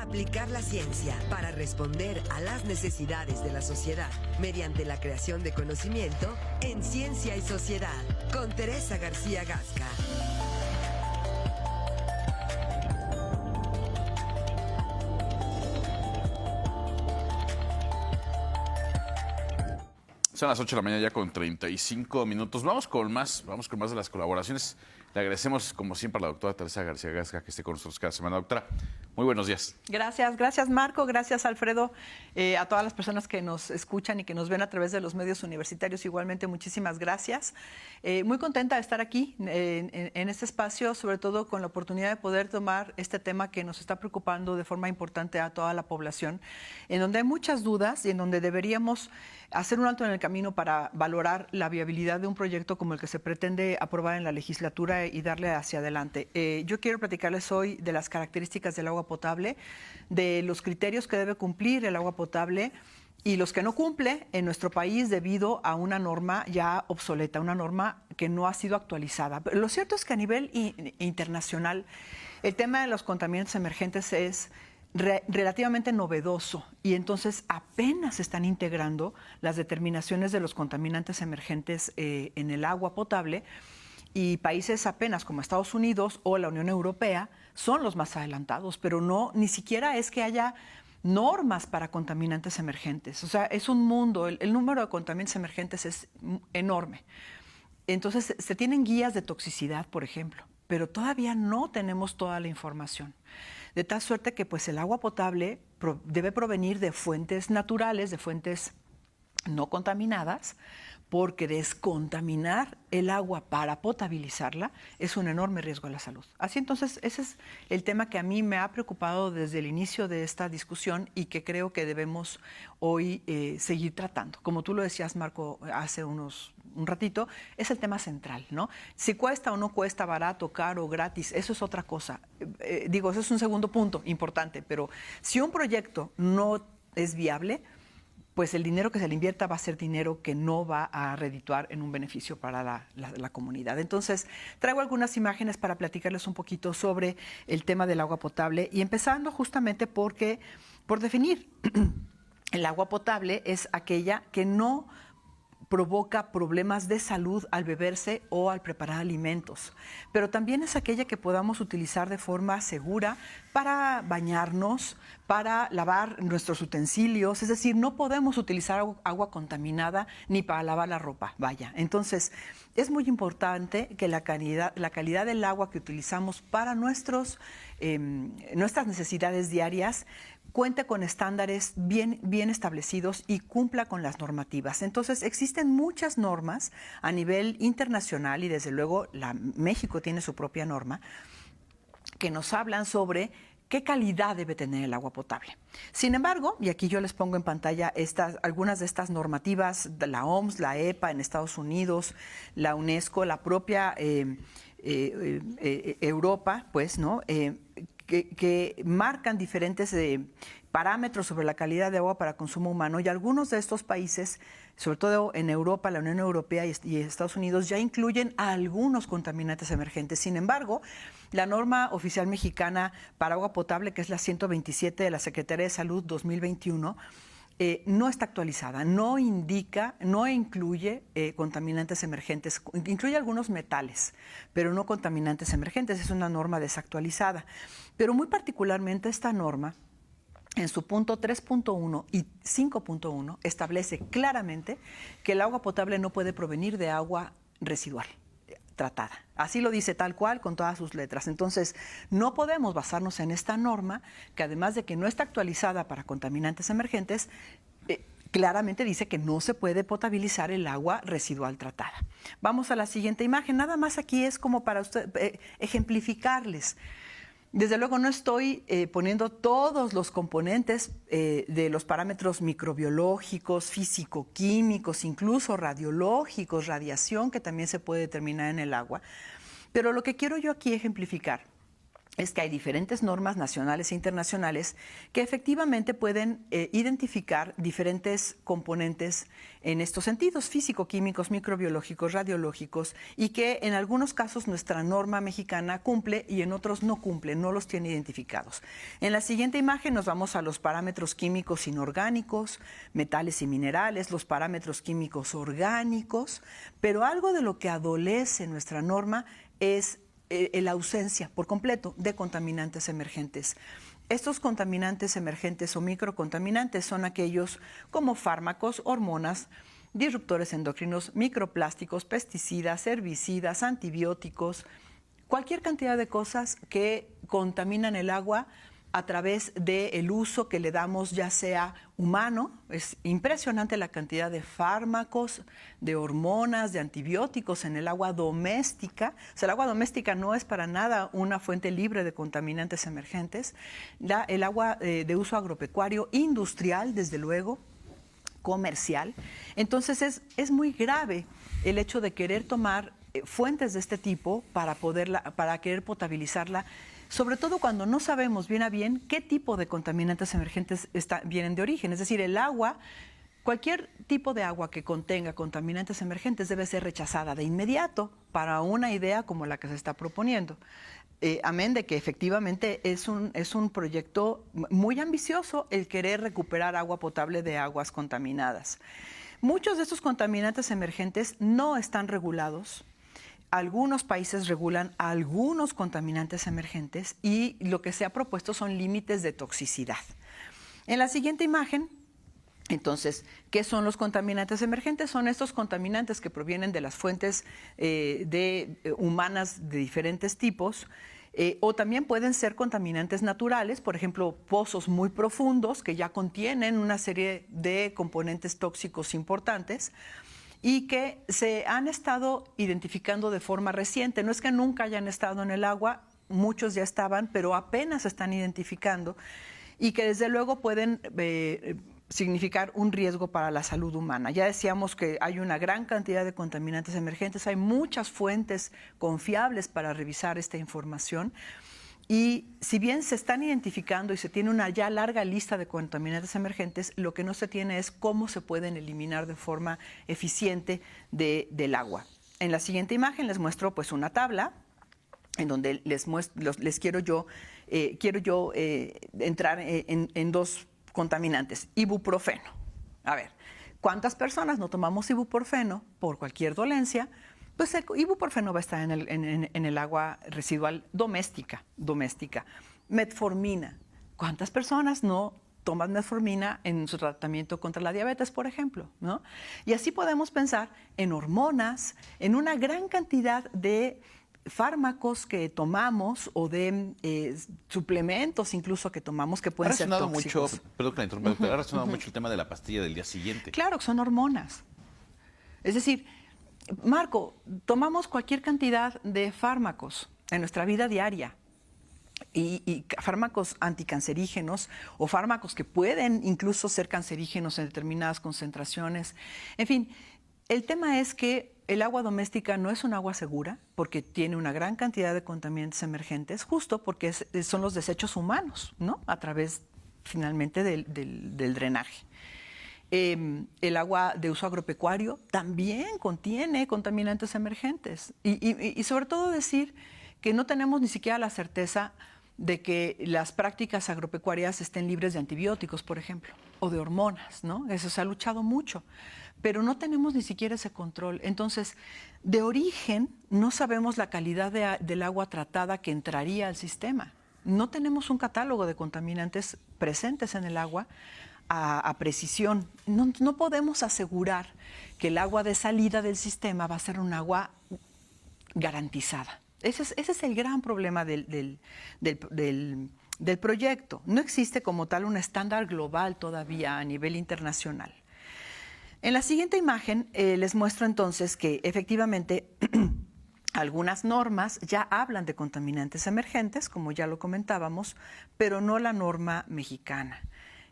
Aplicar la ciencia para responder a las necesidades de la sociedad mediante la creación de conocimiento en Ciencia y Sociedad, con Teresa García Gasca. Son las 8 de la mañana ya con 35 minutos. Vamos con más de las colaboraciones. Le agradecemos, como siempre, a la doctora Teresa García Gasca que esté con nosotros cada semana. Doctora, muy buenos días. Gracias Marco, gracias Alfredo, a todas las personas que nos escuchan y que nos ven a través de los medios universitarios. Igualmente, muchísimas gracias. Muy contenta de estar aquí en este espacio, sobre todo con la oportunidad de poder tomar este tema que nos está preocupando de forma importante a toda la población, en donde hay muchas dudas y en donde deberíamos hacer un alto en el camino para valorar la viabilidad de un proyecto como el que se pretende aprobar en la legislatura y darle hacia adelante. Yo quiero platicarles hoy de las características del agua potable, de los criterios que debe cumplir el agua potable y los que no cumple en nuestro país debido a una norma ya obsoleta, una norma que no ha sido actualizada. Pero lo cierto es que a nivel internacional el tema de los contaminantes emergentes es relativamente novedoso y entonces apenas se están integrando las determinaciones de los contaminantes emergentes en el agua potable, y países apenas como Estados Unidos o la Unión Europea son los más adelantados, pero ni siquiera es que haya normas para contaminantes emergentes. O sea, es un mundo, el número de contaminantes emergentes es enorme. Entonces, se tienen guías de toxicidad, por ejemplo, pero todavía no tenemos toda la información. De tal suerte que pues, el agua potable debe provenir de fuentes naturales, de fuentes no contaminadas, porque descontaminar el agua para potabilizarla es un enorme riesgo a la salud. Así entonces, ese es el tema que a mí me ha preocupado desde el inicio de esta discusión y que creo que debemos hoy seguir tratando. Como tú lo decías, Marco, hace un ratito, es el tema central, ¿no? Si cuesta o no cuesta, barato, caro, gratis, eso es otra cosa. Eso es un segundo punto importante, pero si un proyecto no es viable, pues el dinero que se le invierta va a ser dinero que no va a redituar en un beneficio para la comunidad. Entonces, traigo algunas imágenes para platicarles un poquito sobre el tema del agua potable y empezando justamente por definir, el agua potable es aquella que no provoca problemas de salud al beberse o al preparar alimentos, pero también es aquella que podamos utilizar de forma segura para bañarnos, para lavar nuestros utensilios, es decir, no podemos utilizar agua contaminada ni para lavar la ropa, vaya. Entonces, es muy importante que la calidad del agua que utilizamos para nuestras necesidades diarias cuente con estándares bien establecidos y cumpla con las normativas. Entonces, existen muchas normas a nivel internacional y desde luego México tiene su propia norma que nos hablan sobre qué calidad debe tener el agua potable. Sin embargo, y aquí yo les pongo en pantalla algunas de estas normativas de la OMS, la EPA en Estados Unidos, la UNESCO, la propia Europa, pues, ¿no? Que marcan diferentes parámetros sobre la calidad de agua para consumo humano, y algunos de estos países, sobre todo en Europa, la Unión Europea y Estados Unidos, ya incluyen a algunos contaminantes emergentes. Sin embargo, la norma oficial mexicana para agua potable, que es la 127 de la Secretaría de Salud 2021, no está actualizada, no incluye contaminantes emergentes, incluye algunos metales, pero no contaminantes emergentes, es una norma desactualizada. Pero muy particularmente esta norma, en su punto 3.1 y 5.1, establece claramente que el agua potable no puede provenir de agua residual tratada. Así lo dice tal cual, con todas sus letras. Entonces, no podemos basarnos en esta norma, que además de que no está actualizada para contaminantes emergentes, claramente dice que no se puede potabilizar el agua residual tratada. Vamos a la siguiente imagen. Nada más aquí es como para ejemplificarles. Desde luego no estoy poniendo todos los componentes de los parámetros microbiológicos, físico-químicos, incluso radiológicos, radiación que también se puede determinar en el agua. Pero lo que quiero yo aquí ejemplificar es que hay diferentes normas nacionales e internacionales que efectivamente pueden identificar diferentes componentes en estos sentidos, físico-químicos, microbiológicos, radiológicos, y que en algunos casos nuestra norma mexicana cumple y en otros no cumple, no los tiene identificados. En la siguiente imagen nos vamos a los parámetros químicos inorgánicos, metales y minerales, los parámetros químicos orgánicos, pero algo de lo que adolece nuestra norma es la ausencia por completo de contaminantes emergentes. Estos contaminantes emergentes o microcontaminantes son aquellos como fármacos, hormonas, disruptores endocrinos, microplásticos, pesticidas, herbicidas, antibióticos, cualquier cantidad de cosas que contaminan el agua a través del uso que le damos, ya sea humano. Es impresionante la cantidad de fármacos, de hormonas, de antibióticos en el agua doméstica. O sea, el agua doméstica no es para nada una fuente libre de contaminantes emergentes. El agua de uso agropecuario, industrial, desde luego, comercial. Entonces es muy grave el hecho de querer tomar fuentes de este tipo para querer potabilizarla, sobre todo cuando no sabemos bien a bien qué tipo de contaminantes emergentes vienen de origen. Es decir, el agua, cualquier tipo de agua que contenga contaminantes emergentes debe ser rechazada de inmediato para una idea como la que se está proponiendo. Amén de que efectivamente es un proyecto muy ambicioso el querer recuperar agua potable de aguas contaminadas. Muchos de estos contaminantes emergentes no están regulados. Algunos países regulan algunos contaminantes emergentes y lo que se ha propuesto son límites de toxicidad. En la siguiente imagen, entonces, ¿qué son los contaminantes emergentes? Son estos contaminantes que provienen de las fuentes humanas de diferentes tipos, o también pueden ser contaminantes naturales, por ejemplo, pozos muy profundos que ya contienen una serie de componentes tóxicos importantes, y que se han estado identificando de forma reciente. No es que nunca hayan estado en el agua, muchos ya estaban, pero apenas se están identificando y que desde luego pueden significar un riesgo para la salud humana. Ya decíamos que hay una gran cantidad de contaminantes emergentes, hay muchas fuentes confiables para revisar esta información. Y si bien se están identificando y se tiene una ya larga lista de contaminantes emergentes, lo que no se tiene es cómo se pueden eliminar de forma eficiente del agua. En la siguiente imagen les muestro pues una tabla en donde quiero yo entrar en dos contaminantes. Ibuprofeno. A ver, ¿cuántas personas no tomamos ibuprofeno por cualquier dolencia? Pues el ibuprofeno va a estar en el agua residual doméstica. Metformina. ¿Cuántas personas no toman metformina en su tratamiento contra la diabetes, por ejemplo, ¿no? Y así podemos pensar en hormonas, en una gran cantidad de fármacos que tomamos o de suplementos incluso que tomamos que pueden ser tóxicos. Perdón que la interrumpa, pero ha resonado mucho el tema de la pastilla del día siguiente. Claro, son hormonas. Es decir, Marco, tomamos cualquier cantidad de fármacos en nuestra vida diaria y fármacos anticancerígenos o fármacos que pueden incluso ser cancerígenos en determinadas concentraciones. En fin, el tema es que el agua doméstica no es un agua segura porque tiene una gran cantidad de contaminantes emergentes, justo porque son los desechos humanos, ¿no? A través finalmente del drenaje. El agua de uso agropecuario también contiene contaminantes emergentes. Y sobre todo decir que no tenemos ni siquiera la certeza de que las prácticas agropecuarias estén libres de antibióticos, por ejemplo, o de hormonas, ¿no? Eso se ha luchado mucho, pero no tenemos ni siquiera ese control. Entonces, de origen, no sabemos la calidad del agua tratada que entraría al sistema. No tenemos un catálogo de contaminantes presentes en el agua a precisión. No podemos asegurar que el agua de salida del sistema va a ser un agua garantizada. Ese es el gran problema del proyecto. No existe como tal un estándar global todavía a nivel internacional. En la siguiente imagen les muestro entonces que efectivamente algunas normas ya hablan de contaminantes emergentes, como ya lo comentábamos, pero no la norma mexicana.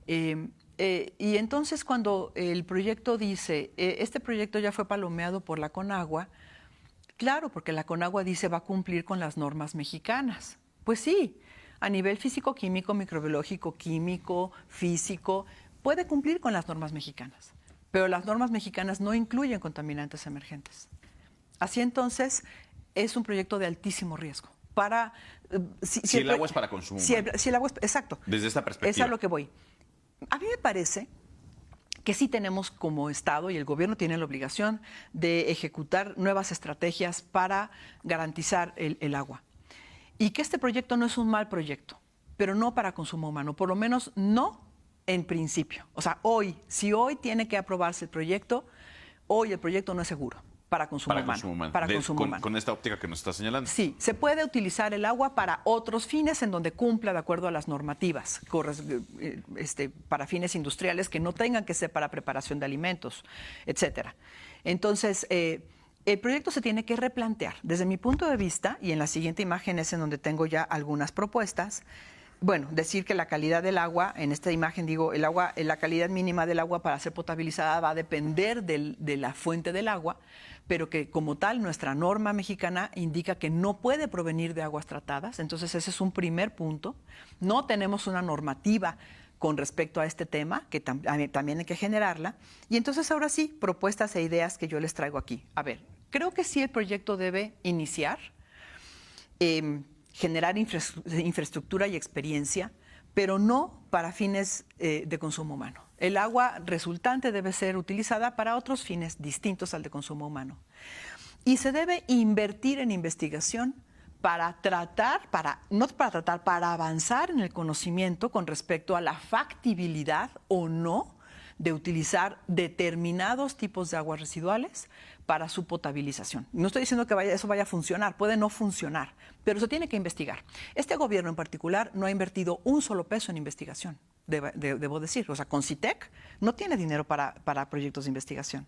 Y entonces cuando el proyecto dice, este proyecto ya fue palomeado por la CONAGUA, claro, porque la CONAGUA dice va a cumplir con las normas mexicanas, Pues sí, a nivel físico-químico, microbiológico, químico, físico, puede cumplir con las normas mexicanas, pero las normas mexicanas no incluyen contaminantes emergentes. Así entonces, es un proyecto de altísimo riesgo. Si el agua es para consumo humano. Si el agua es, exacto. Desde esta perspectiva. Es a lo que voy. A mí me parece que sí tenemos como Estado, y el gobierno tiene la obligación de ejecutar nuevas estrategias para garantizar el agua. Y que este proyecto no es un mal proyecto, pero no para consumo humano, por lo menos no en principio. O sea, si hoy tiene que aprobarse el proyecto, hoy el proyecto no es seguro para consumo humano. Para consumo humano. Con esta óptica que nos está señalando. Sí, se puede utilizar el agua para otros fines en donde cumpla de acuerdo a las normativas, para fines industriales que no tengan que ser para preparación de alimentos, etcétera. Entonces, el proyecto se tiene que replantear. Desde mi punto de vista, y en la siguiente imagen es en donde tengo ya algunas propuestas, bueno, decir que la calidad del agua, en esta imagen digo, la calidad mínima del agua para ser potabilizada va a depender de la fuente del agua, pero que como tal nuestra norma mexicana indica que no puede provenir de aguas tratadas. Entonces ese es un primer punto. No tenemos una normativa con respecto a este tema, que también hay que generarla. Y entonces ahora sí, propuestas e ideas que yo les traigo aquí. A ver, creo que sí el proyecto debe iniciar, generar infraestructura y experiencia, pero no para fines de consumo humano. El agua resultante debe ser utilizada para otros fines distintos al de consumo humano. Y se debe invertir en investigación para avanzar en el conocimiento con respecto a la factibilidad o no de utilizar determinados tipos de aguas residuales para su potabilización. No estoy diciendo que eso vaya a funcionar, puede no funcionar, pero se tiene que investigar. Este gobierno en particular no ha invertido un solo peso en investigación, debo decir. O sea, Concitec no tiene dinero para proyectos de investigación.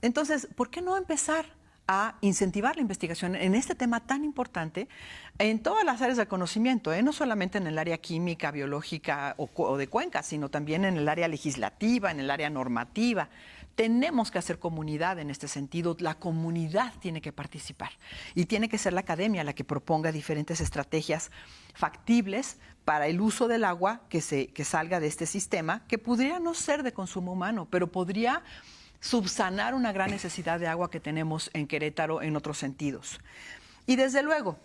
Entonces, ¿por qué no empezar a incentivar la investigación en este tema tan importante en todas las áreas de conocimiento, no solamente en el área química, biológica o de cuencas, sino también en el área legislativa, en el área normativa? Tenemos que hacer comunidad en este sentido. La comunidad tiene que participar y tiene que ser la academia la que proponga diferentes estrategias factibles para el uso del agua que salga de este sistema, que podría no ser de consumo humano, pero podría subsanar una gran necesidad de agua que tenemos en Querétaro en otros sentidos. Y desde luego,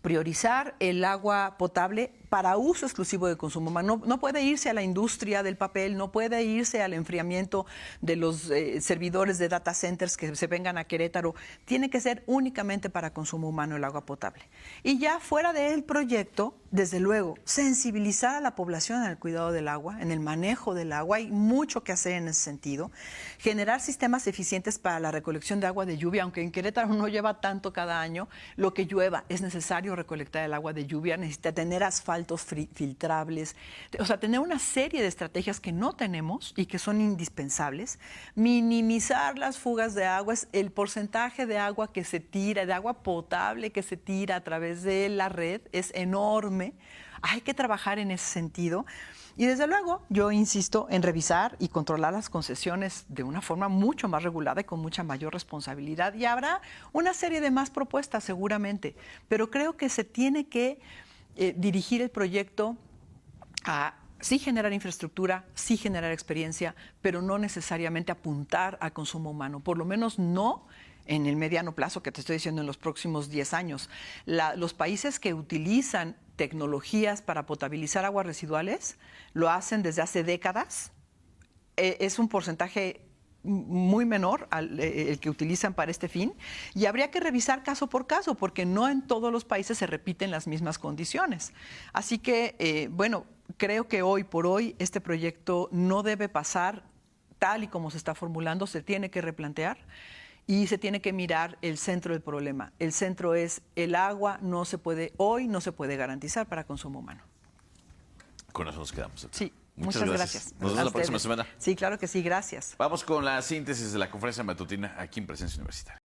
priorizar el agua potable para uso exclusivo de consumo humano. No puede irse a la industria del papel, no puede irse al enfriamiento de los servidores de data centers que se vengan a Querétaro. Tiene que ser únicamente para consumo humano el agua potable. Y ya fuera del proyecto, desde luego, sensibilizar a la población en el cuidado del agua, en el manejo del agua. Hay mucho que hacer en ese sentido. Generar sistemas eficientes para la recolección de agua de lluvia, aunque en Querétaro no lleva tanto cada año. Lo que llueva, es necesario recolectar el agua de lluvia, necesita tener asfaltos filtrables, o sea, tener una serie de estrategias que no tenemos y que son indispensables. Minimizar las fugas de agua, el porcentaje de agua que se tira, de agua potable que se tira a través de la red es enorme. Hay que trabajar en ese sentido. Y desde luego, yo insisto en revisar y controlar las concesiones de una forma mucho más regulada y con mucha mayor responsabilidad. Y habrá una serie de más propuestas seguramente, pero creo que se tiene que dirigir el proyecto a sí generar infraestructura, sí generar experiencia, pero no necesariamente apuntar al consumo humano, por lo menos no en el mediano plazo, que te estoy diciendo en los próximos 10 años. Los países que utilizan tecnologías para potabilizar aguas residuales lo hacen desde hace décadas. Es un porcentaje muy menor el que utilizan para este fin, y habría que revisar caso por caso, porque no en todos los países se repiten las mismas condiciones. Así que, bueno, creo que hoy por hoy este proyecto no debe pasar tal y como se está formulando, se tiene que replantear y se tiene que mirar el centro del problema. El centro es el agua, hoy no se puede garantizar para consumo humano. Con eso nos quedamos. Sí. Muchas gracias. Nos vemos la próxima semana. Sí, claro que sí, gracias. Vamos con la síntesis de la conferencia matutina aquí en Presencia Universitaria.